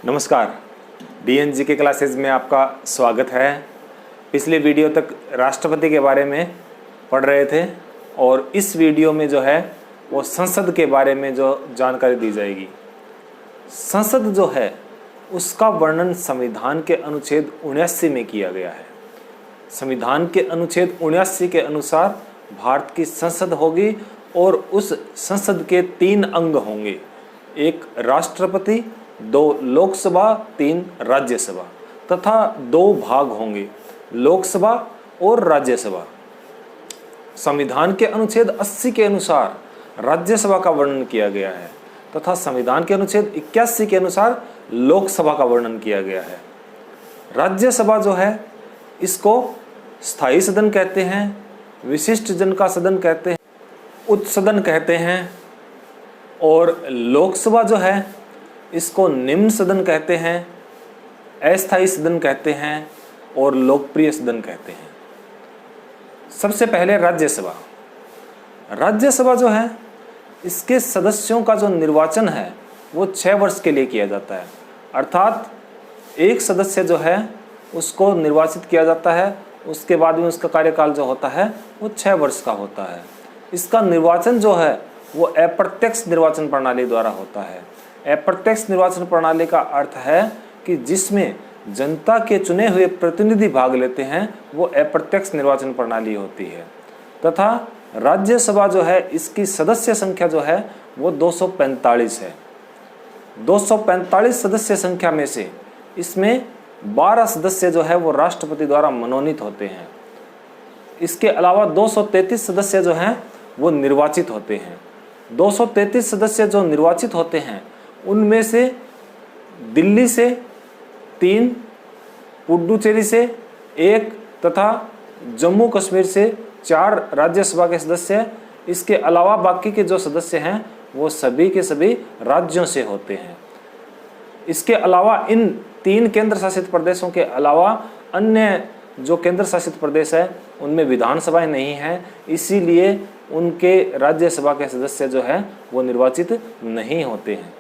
नमस्कार। डीएनजी के क्लासेज में आपका स्वागत है। पिछले वीडियो तक राष्ट्रपति के बारे में पढ़ रहे थे और इस वीडियो में जो है वो संसद के बारे में जो जानकारी दी जाएगी। संसद जो है उसका वर्णन संविधान के अनुच्छेद 79 में किया गया है। संविधान के अनुच्छेद 79 के अनुसार भारत की संसद होगी और उस संसद के 3 अंग होंगे, एक राष्ट्रपति, 2 लोकसभा, 3 राज्यसभा तथा 2 भाग होंगे, लोकसभा और राज्यसभा। संविधान के अनुच्छेद 80 के अनुसार राज्यसभा का वर्णन किया गया है तथा संविधान के अनुच्छेद 81 के अनुसार लोकसभा का वर्णन किया गया है। राज्यसभा जो है इसको स्थायी सदन कहते हैं, विशिष्ट जन का सदन कहते हैं, उच्च सदन कहते हैं और लोकसभा जो है इसको निम्न सदन कहते हैं, अस्थायी सदन कहते हैं और लोकप्रिय सदन कहते हैं। सबसे पहले राज्यसभा। राज्यसभा जो है इसके सदस्यों का जो निर्वाचन है वो 6 वर्ष के लिए किया जाता है, अर्थात एक सदस्य जो है उसको निर्वाचित किया जाता है, उसके बाद में उसका कार्यकाल जो होता है वो 6 वर्ष का होता है। इसका निर्वाचन जो है वो अप्रत्यक्ष निर्वाचन प्रणाली द्वारा होता है। अप्रत्यक्ष निर्वाचन प्रणाली का अर्थ है कि जिसमें जनता के चुने हुए प्रतिनिधि भाग लेते हैं वो अप्रत्यक्ष निर्वाचन प्रणाली होती है। तथा राज्यसभा जो है इसकी सदस्य संख्या जो है वो 245 है। 245 सदस्य संख्या में से इसमें 12 सदस्य जो है वो राष्ट्रपति द्वारा मनोनीत होते हैं। इसके अलावा 233 सदस्य जो हैं वो निर्वाचित होते हैं। 233 सदस्य जो निर्वाचित होते हैं उनमें से दिल्ली से 3, पुडुचेरी से 1 तथा जम्मू कश्मीर से 4 राज्यसभा के सदस्य। इसके अलावा बाकी के जो सदस्य हैं वो सभी के सभी राज्यों से होते हैं। इसके अलावा इन 3 केंद्र शासित प्रदेशों के अलावा अन्य जो केंद्र शासित प्रदेश है उनमें विधानसभाएं नहीं हैं, इसीलिए उनके राज्यसभा के सदस्य जो है वो निर्वाचित नहीं होते हैं।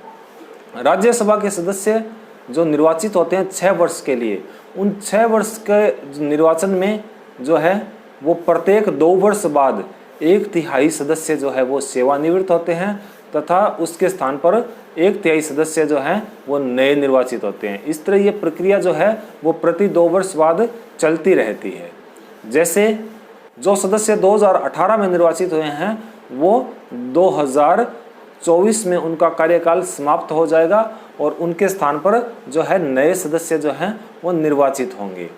राज्यसभा के सदस्य जो निर्वाचित होते हैं 6 वर्ष के लिए, उन 6 वर्ष के निर्वाचन में जो है वो प्रत्येक 2 वर्ष बाद 1/3 सदस्य जो है वो सेवानिवृत्त होते हैं तथा उसके स्थान पर 1/3 सदस्य जो हैं वो नए निर्वाचित होते हैं। इस तरह ये प्रक्रिया जो है वो प्रति 2 वर्ष बाद चलती रहती है। जैसे जो सदस्य 2018 में निर्वाचित हुए हैं वो 2024 में उनका कार्यकाल समाप्त हो जाएगा और उनके स्थान पर जो है नए सदस्य जो हैं वो निर्वाचित होंगे।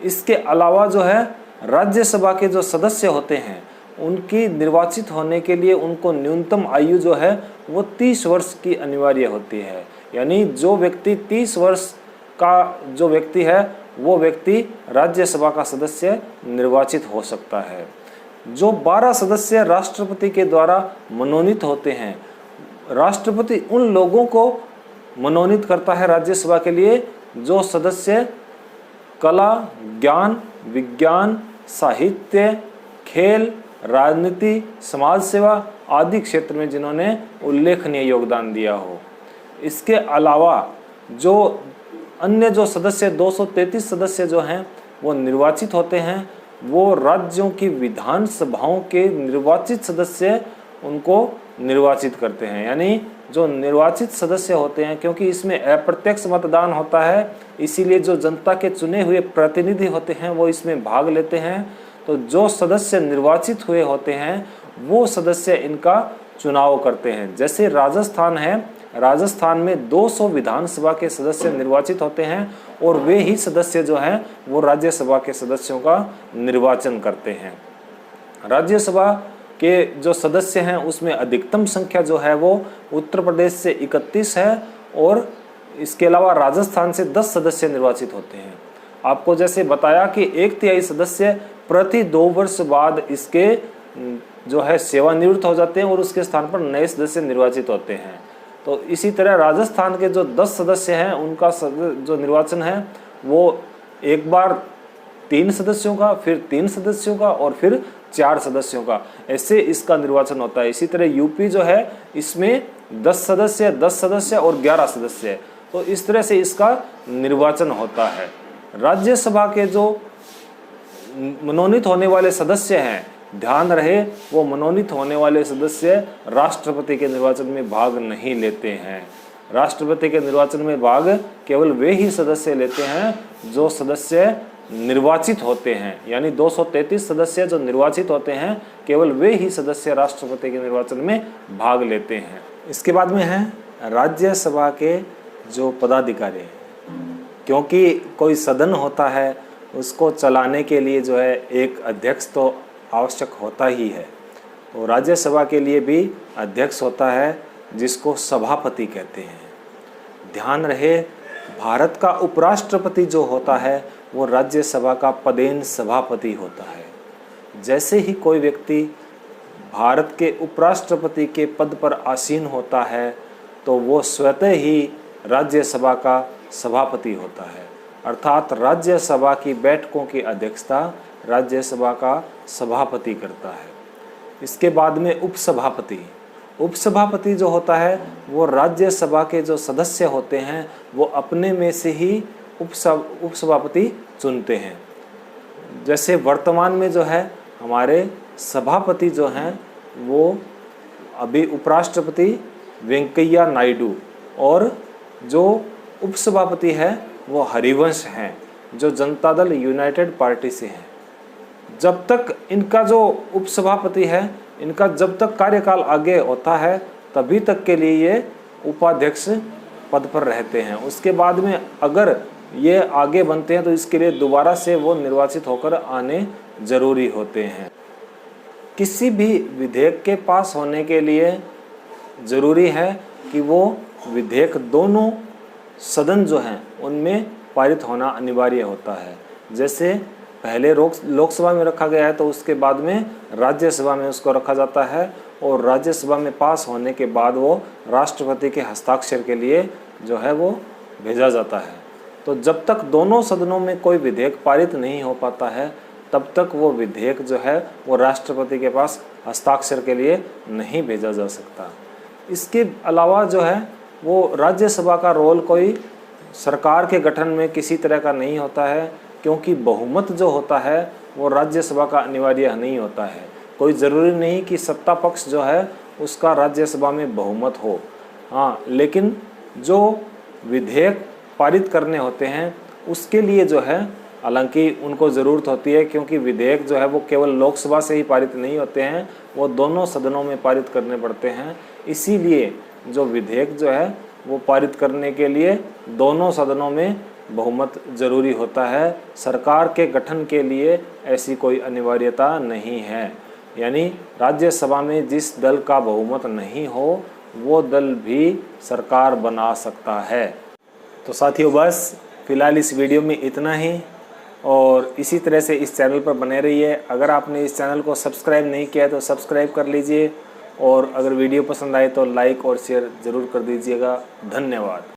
इसके अलावा जो है राज्यसभा के जो सदस्य होते हैं उनकी निर्वाचित होने के लिए उनको न्यूनतम आयु जो है वो 30 वर्ष की अनिवार्य होती है। यानी जो व्यक्ति 30 वर्ष का जो व्यक्ति है वो व्यक्ति राज्यसभा का सदस्य निर्वाचित हो सकता है। जो 12 सदस्य राष्ट्रपति के द्वारा मनोनीत होते हैं, राष्ट्रपति उन लोगों को मनोनीत करता है राज्यसभा के लिए जो सदस्य कला, ज्ञान, विज्ञान, साहित्य, खेल, राजनीति, समाज सेवा आदि क्षेत्र में जिन्होंने उल्लेखनीय योगदान दिया हो। इसके अलावा जो अन्य जो सदस्य 233 सदस्य जो हैं वो निर्वाचित होते हैं, वो राज्यों की विधानसभाओं के निर्वाचित सदस्य उनको निर्वाचित करते हैं। यानी जो निर्वाचित सदस्य होते हैं, क्योंकि इसमें अप्रत्यक्ष मतदान होता है इसीलिए जो जनता के चुने हुए प्रतिनिधि होते हैं वो इसमें भाग लेते हैं। तो जो सदस्य निर्वाचित हुए होते हैं वो सदस्य इनका चुनाव करते हैं। जैसे राजस्थान है, राजस्थान में 200 विधानसभा के सदस्य निर्वाचित होते हैं और वे ही सदस्य जो हैं वो राज्यसभा के सदस्यों का निर्वाचन करते हैं। राज्यसभा के जो सदस्य हैं उसमें अधिकतम संख्या जो है वो उत्तर प्रदेश से 31 है और इसके अलावा राजस्थान से 10 सदस्य निर्वाचित होते हैं। आपको जैसे बताया कि 1/3 सदस्य प्रति 2 वर्ष बाद इसके जो है सेवानिवृत्त हो जाते हैं और उसके स्थान पर नए सदस्य निर्वाचित होते हैं। तो इसी तरह राजस्थान के जो 10 सदस्य हैं उनका जो निर्वाचन है वो एक बार 3 सदस्यों का, फिर 3 सदस्यों का और फिर 4 सदस्यों का, ऐसे इसका निर्वाचन होता है। इसी तरह यूपी जो है इसमें 10 सदस्य और 11 सदस्य है। तो इस तरह से इसका निर्वाचन होता है। राज्यसभा के जो मनोनीत होने वाले सदस्य हैं, ध्यान रहे वो मनोनीत होने वाले सदस्य राष्ट्रपति के निर्वाचन में भाग नहीं लेते हैं। राष्ट्रपति के निर्वाचन में भाग केवल वे ही सदस्य लेते हैं जो सदस्य निर्वाचित होते हैं, यानी 233 सदस्य जो निर्वाचित होते हैं, केवल वे ही सदस्य राष्ट्रपति के निर्वाचन में भाग लेते हैं। इसके बाद में है राज्यसभा के जो पदाधिकारी हैं, क्योंकि कोई सदन होता है उसको चलाने के लिए जो है एक अध्यक्ष तो आवश्यक होता ही है, तो राज्यसभा के लिए भी अध्यक्ष होता है जिसको सभापति कहते हैं। ध्यान रहे भारत का उपराष्ट्रपति जो होता है वो राज्यसभा का पदेन सभापति होता है। जैसे ही कोई व्यक्ति भारत के उपराष्ट्रपति के पद पर आसीन होता है तो वो स्वतः ही राज्यसभा का सभापति होता है, अर्थात राज्यसभा की बैठकों की अध्यक्षता राज्यसभा का सभापति करता है। इसके बाद में उपसभापति। उपसभापति जो होता है वो राज्यसभा के जो सदस्य होते हैं वो अपने में से ही उपसभापति चुनते हैं। जैसे वर्तमान में जो है हमारे सभापति जो हैं वो अभी उपराष्ट्रपति वेंकैया नायडू, और जो उपसभापति है वो हरिवंश हैं जो जनता दल यूनाइटेड पार्टी से हैं। जब तक इनका जो उपसभापति है इनका जब तक कार्यकाल आगे होता है तभी तक के लिए ये उपाध्यक्ष पद पर रहते हैं। उसके बाद में अगर ये आगे बनते हैं तो इसके लिए दोबारा से वो निर्वाचित होकर आने जरूरी होते हैं। किसी भी विधेयक के पास होने के लिए ज़रूरी है कि वो विधेयक दोनों सदन जो हैं उनमें पारित होना अनिवार्य होता है। जैसे पहले लोकसभा में रखा गया है तो उसके बाद में राज्यसभा में उसको रखा जाता है, और राज्यसभा में पास होने के बाद वो राष्ट्रपति के हस्ताक्षर के लिए जो है वो भेजा जाता है। तो जब तक दोनों सदनों में कोई विधेयक पारित नहीं हो पाता है तब तक वो विधेयक जो है वो राष्ट्रपति के पास हस्ताक्षर के लिए नहीं भेजा जा सकता। इसके अलावा जो है वो राज्यसभा का रोल कोई सरकार के गठन में किसी तरह का नहीं होता है, क्योंकि बहुमत जो होता है वो राज्यसभा का अनिवार्य नहीं होता है। कोई ज़रूरी नहीं कि सत्ता पक्ष जो है उसका राज्यसभा में बहुमत हो। हाँ, लेकिन जो विधेयक पारित करने होते हैं उसके लिए जो है हालांकि उनको ज़रूरत होती है, क्योंकि विधेयक जो है वो केवल लोकसभा से ही पारित नहीं होते हैं, वो दोनों सदनों में पारित करने पड़ते हैं। इसीलिए जो विधेयक जो है वो पारित करने के लिए दोनों सदनों में बहुमत ज़रूरी होता है। सरकार के गठन के लिए ऐसी कोई अनिवार्यता नहीं है, यानी राज्यसभा में जिस दल का बहुमत नहीं हो वो दल भी सरकार बना सकता है। तो साथियों बस फ़िलहाल इस वीडियो में इतना ही, और इसी तरह से इस चैनल पर बने रहिए। अगर आपने इस चैनल को सब्सक्राइब नहीं किया है तो सब्सक्राइब कर लीजिए, और अगर वीडियो पसंद आए तो लाइक और शेयर ज़रूर कर दीजिएगा। धन्यवाद।